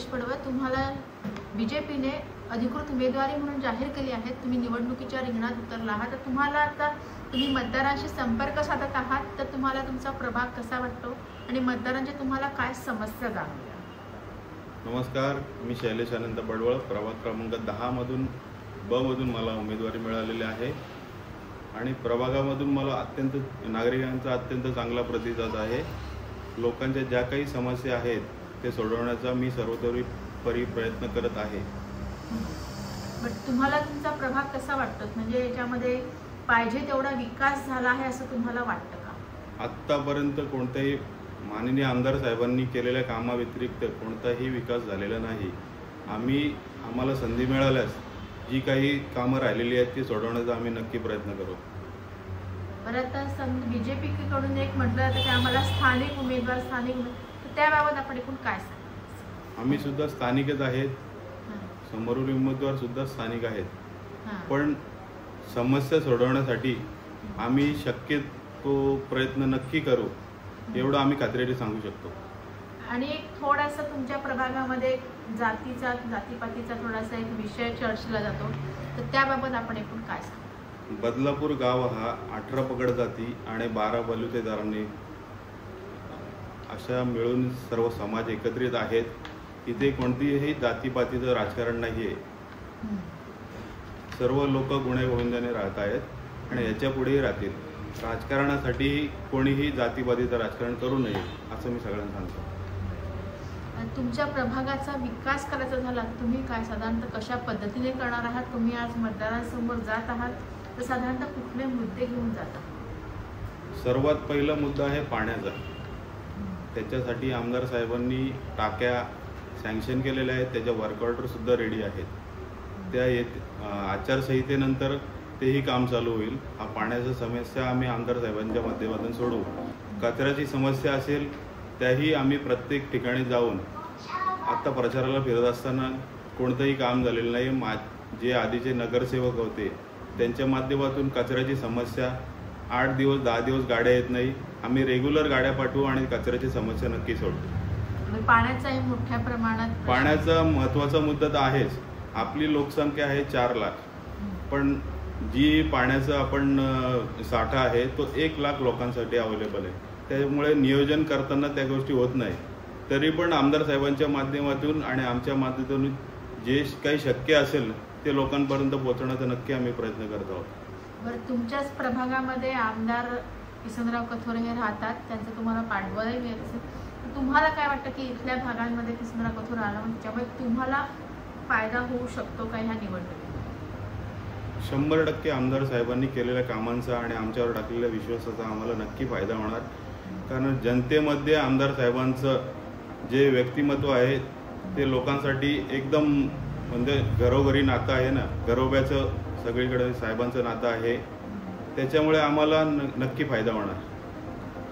शैलेश पडवळ, तुम्हाला बीजेपीने अधिकृत उमेदवारी म्हणून जाहीर केली आहे. तुम्ही निवडणुकीच्या रिंगणात उतरला आहात. तर तुम्हाला आता तुम्ही मतदारांशी संपर्क साधत आहात, तर तुम्हाला तुमचा प्रभाग कसा वाटतो आणि मतदारांच्या तुम्हाला काय समस्या जाणवल्या? नमस्कार, मी शैलेश अनंत पडवळ, प्रभाग क्रमांक 10 मधून ब मधून मला उमेदवारी मिळालेली आहे आणि प्रभागामधून मला नागरिकांचा अत्यंत चांगला प्रतिसाद आहे. लोकांच्या ज्या काही समस्या आहेत ते सोडवण्याचा मी सर्वतोपरी प्रयत्न करत आहे. बट तुम्हाला तुमचा प्रभाग कसा वाटतो? म्हणजे याच्यामध्ये पाहिजे तेवढा विकास झाला आहे असं तुम्हाला वाटतं का? आत्तापर्यंत कोणत्याही माननीय आमदार साहेबांनी केलेल्या कामाव्यतिरिक्त कोणताही विकास झालेला नाही. आम्हाला संधी मिळाल्यास जी काही कामं राहिलेली आहेत ती सोडवण्याचा आम्ही नक्की प्रयत्न करू. बरं, आता बीजेपीकडून एक म्हटलं जातं की आम्हाला स्थानिक उमेदवार तर त्याबाबत आपण एकूण काय सांगा? आम्ही सुद्धा स्थानिकच आहेत, समोरील उमेदवार सुद्धा स्थानिक आहेत, पण समस्या सोडवण्यासाठी आम्ही शक्य तो प्रयत्न नक्की करू एवढं आम्ही खात्रीने सांगू शकतो. आणि एक थोडासा तुमच्या प्रभागामध्ये जातीपातीचा थोडासा एक विषय चर्चेला जातो, तर त्याबाबत आपण एकूण काय सांगा? बदलापूर गाव हा 18 पगड जाती आणि 12 बलुतेदारांनी अशा मिळून सर्व समाज एकत्रित आहेत. इथे कोणतीही जातीपातीचं राजकारण नाही आहे. सर्व लोक गुण्यागोविंदाने राहत आहेत आणि याच्या पुढेही राहतील. राजकारणासाठी कोणीही जातीपातीचं राजकारण करू नये असं मी सगळ्यांना सांगतो. तुमच्या प्रभागाचा विकास करायचा झाला तुम्ही काय साधारणतः कशा पद्धतीने करणार आहात? तुम्ही आज मतदारांसमोर जात आहात तर साधारणतः कुठले मुद्दे घेऊन जाता? सर्वात पहिला मुद्दा आहे पाण्याचा. त्याच्यासाठी आमदार साहेबांनी टाक्या सँक्शन केलेल्या आहेत, त्याच्या वर्क ऑर्डर सुद्धा रेडी आहेत. त्या आचारसंहितेनंतर तेही काम चालू होईल. हा पाण्याचा समस्या आम्ही आमदार साहेबांच्या माध्यमातून सोडवू. कचऱ्याची समस्या असेल त्याही आम्ही प्रत्येक ठिकाणी जाऊन आत्ता प्रचाराला फिरत असताना कोणतंही काम झालेलं नाही. जे आधीचे नगरसेवक होते त्यांच्या माध्यमातून कचऱ्याची समस्या 8 दिवस 10 दिवस गाड्या येत नाही. आम्ही रेग्युलर गाड्या पाठवू आणि कचऱ्याची समस्या नक्की सोडतो. पाण्याचाही मोठ्या प्रमाणात पाण्याचा महत्त्वाचा मुद्दा तर आहेच. आपली लोकसंख्या आहे 4 लाख, पण जी पाण्याचा आपण साठा आहे तो 1 लाख लोकांसाठी अवेलेबल आहे. त्यामुळे नियोजन करताना त्या गोष्टी होत नाही. तरी पण आमदार साहेबांच्या माध्यमातून आणि आमच्या माध्यमातून जे काही शक्य असेल ते लोकांपर्यंत पोहोचवण्याचा नक्की आम्ही प्रयत्न करत आहोत. बरं, तुमच्याच प्रभागामध्ये आमदार किसनराव कथोरे हे राहतात, त्यांचं तुम्हाला पाठबळही मिळत असेल, तर तुम्हाला काय वाटतं की इथल्या भागांमध्ये किसनराव कथोरे आला म्हणजे त्यामुळे तुम्हाला फायदा होऊ शकतो का ह्या निवडणुकीत? 100% आमदार साहेबांनी केलेल्या कामांचा आणि आमच्यावर टाकलेल्या विश्वासाचा आम्हाला नक्की फायदा होणार. कारण जनतेमध्ये आमदार साहेबांचं जे व्यक्तिमत्व आहे ते लोकांसाठी एकदम म्हणजे घरोघरी नातं आहे ना, घरोब्याचं सगळीकडे साहेबांचं नातं आहे. त्याच्यामुळे आम्हाला नक्की फायदा होणार.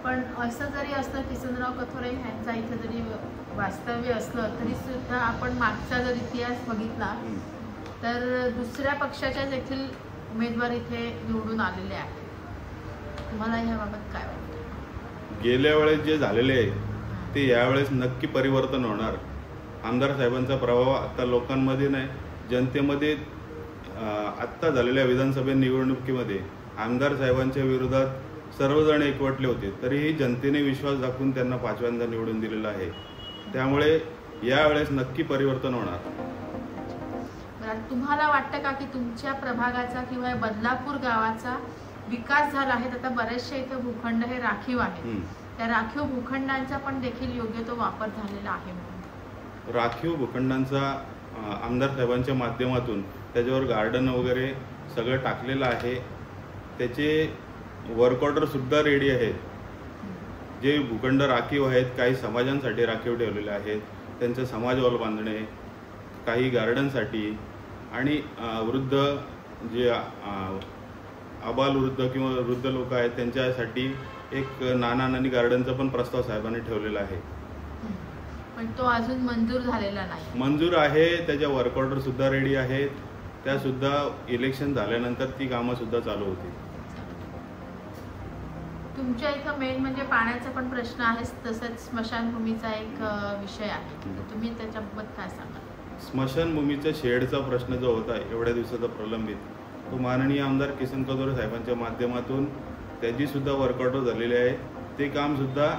पण असं जरी असलं किसनराव कथोरे यांचा इथे जरी वास्तव्य असलं तरी सुद्धा आपण मागचा जर इतिहास बघितला तर दुसऱ्या पक्षाच्या देखील उमेदवार इथे निवडून आलेले आहेत. तुम्हाला ह्याबाबत काय वाटतं? गेल्या वेळेस जे झालेले आहे ते यावेळेस नक्की परिवर्तन होणार. आमदार साहेबांचा प्रभाव आता लोकांमध्ये नाही, जनतेमध्ये. आत्ता झालेल्या विधानसभा निवडणुकीमध्ये आमदार साहेबांच्या विरोधात सर्वजण एकवटले होते, तरीही जनतेने विश्वास दाखवून त्यांना 5व्यांदा निवडून दिलेला आहे. त्यामुळे यावेळेस नक्की परिवर्तन होणार. तुम्हाला वाटतं का की तुमच्या प्रभागाचा किंवा बदलापूर गावाचा विकास झाला आहे? आता बरेचसे इथं भूखंड हे राखीव आहे, त्या राखीव भूखंडांचा पण देखील योग्य तो वापर झालेला आहे? राखीव भूखंडांचा आमदार साहेबांच्या माध्यमातून त्याच्यावर गार्डन वगैरे सगळं टाकलेलं आहे. त्याचे वर्क ऑर्डर सुद्धा रेडी आहेत. जे भूखंड राखीव आहेत काही समाजांसाठी राखीव ठेवलेले आहेत, त्यांचं समाज हॉल बांधणे, काही गार्डनसाठी आणि वृद्ध जे आबालवृद्ध किंवा वृद्ध लोक आहेत त्यांच्यासाठी एक नानी गार्डनचा पण प्रस्ताव साहेबांनी ठेवलेला आहे. पण तो अजून मंजूर झालेला नाही. मंजूर आहे, त्याच्या वर्क ऑर्डर सुद्धा रेडी आहेत. त्या सुद्धा इलेक्शन झाल्यानंतर ती कामं सुद्धा चालू होती. तुमच्या इथं मेन म्हणजे पाण्याचा पण प्रश्न आहे, तसंच स्मशानभूमीचा एक विषय आहे, तर तुम्ही त्याच्याबाबत काय सांगाल? स्मशानभूमीच्या शेडचा प्रश्न जो होता एवढ्या दिवसाचा प्रलंबित, तो माननीय आमदार किसन कथोरे साहेबांच्या माध्यमातून त्याची सुद्धा वर्कआउट झालेली आहे. ते काम सुद्धा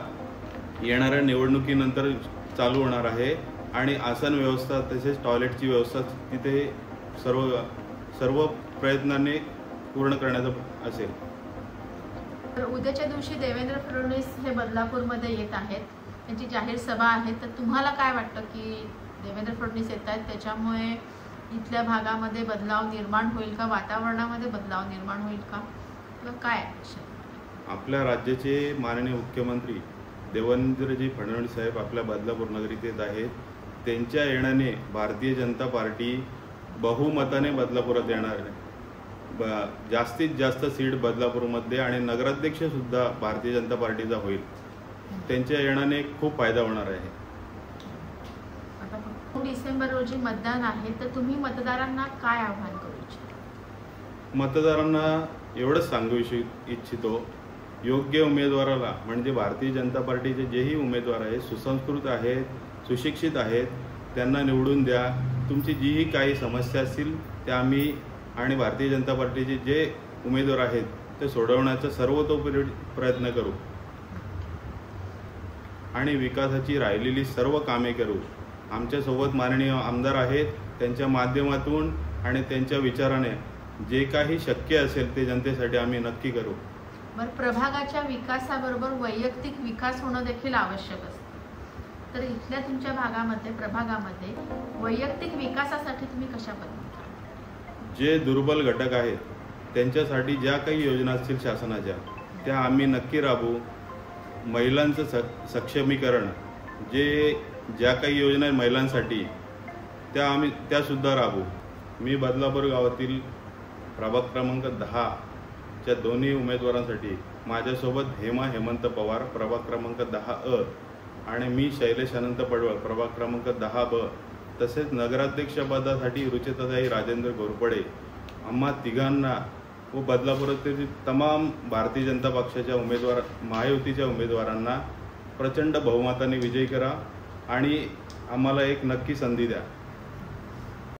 येणाऱ्या निवडणुकीनंतर चालू होणार आहे आणि आसन व्यवस्था तसेच टॉयलेटची व्यवस्था तिथे सर्व प्रयत्नांनी पूर्ण करण्याचं असेल. तर उद्याच्या दिवशी देवेंद्र फडणवीस हे बदलापूरमध्ये येत आहेत, त्यांची जाहीर सभा आहे, तर तुम्हाला काय वाटतं की देवेंद्र फडणवीस येत आहेत त्याच्यामुळे इथल्या भागामध्ये बदलाव निर्माण होईल का, वातावरणामध्ये बदलाव निर्माण होईल का, किंवा काय? आपल्या राज्याचे माननीय मुख्यमंत्री देवेंद्रजी फडणवीस साहेब आपल्या बदलापूर नगरीत येत आहेत. त्यांच्या येण्याने भारतीय जनता पार्टी बहुमताने बदलापुरात येणार आहे. जास्तीत जास्त सीट बदलापूरमध्ये आणि नगराध्यक्ष सुद्धा भारतीय जनता पार्टीचा होईल. त्यांच्या येण्याने खूप फायदा होणार आहे. आता 2 डिसेंबर रोजी मतदान आहे, तर तुम्ही मतदारांना काय आवाहन करू इच्छिता? मतदारांना एवढंच सांगू इच्छितो, योग्य उमेदवाराला म्हणजे भारतीय जनता पार्टीचे जेही उमेदवार आहेत, सुसंस्कृत आहेत, सुशिक्षित आहेत, त्यांना निवडून द्या. तुमची जीही काही समस्या असतील त्या आम्ही आणि भारतीय जनता पार्टीचे जे उमेदवार आहेत ते सोडवण्याचा सर्वतोपरी प्रयत्न करू आणि विकासाची राहिलेली सर्व कामे करू. आमच्यासोबत माननीय आमदार आहेत, त्यांच्या माध्यमातून आणि त्यांच्या विचाराने जे काही शक्य असेल ते जनतेसाठी आम्ही नक्की करू. बरं, प्रभागाच्या विकासाबरोबर वैयक्तिक विकास होणं देखील आवश्यक असतं, तर इथल्या तुमच्या भागामध्ये प्रभागामध्ये वैयक्तिक विकासासाठी तुम्ही कशा पद्धतीने? जे दुर्बल घटक आहेत त्यांच्यासाठी ज्या काही योजना असतील शासनाच्या त्या आम्ही नक्की राबवू. महिलांचं सक्षमीकरण, ज्या काही योजना आहेत महिलांसाठी त्या सुद्धा राबवू. मी बदलापूर गावातील प्रभाग क्रमांक 10च्या दोन्ही उमेदवारांसाठी माझ्यासोबत हेमा हेमंत पवार प्रभाग क्रमांक 10A आणि मी शैलेश अनंत पडवळ प्रभाग क्रमांक 10B, तसेच नगराध्यक्षपदासाठी रुचिताताई राजेंद्र घोरपडे, आम्हा तिघांना व बदलापुरातील तमाम भारतीय जनता पक्षाच्या उमेदवार महायुतीच्या उमेदवारांना प्रचंड बहुमताने विजयी करा आणि आम्हाला एक नक्की संधी द्या.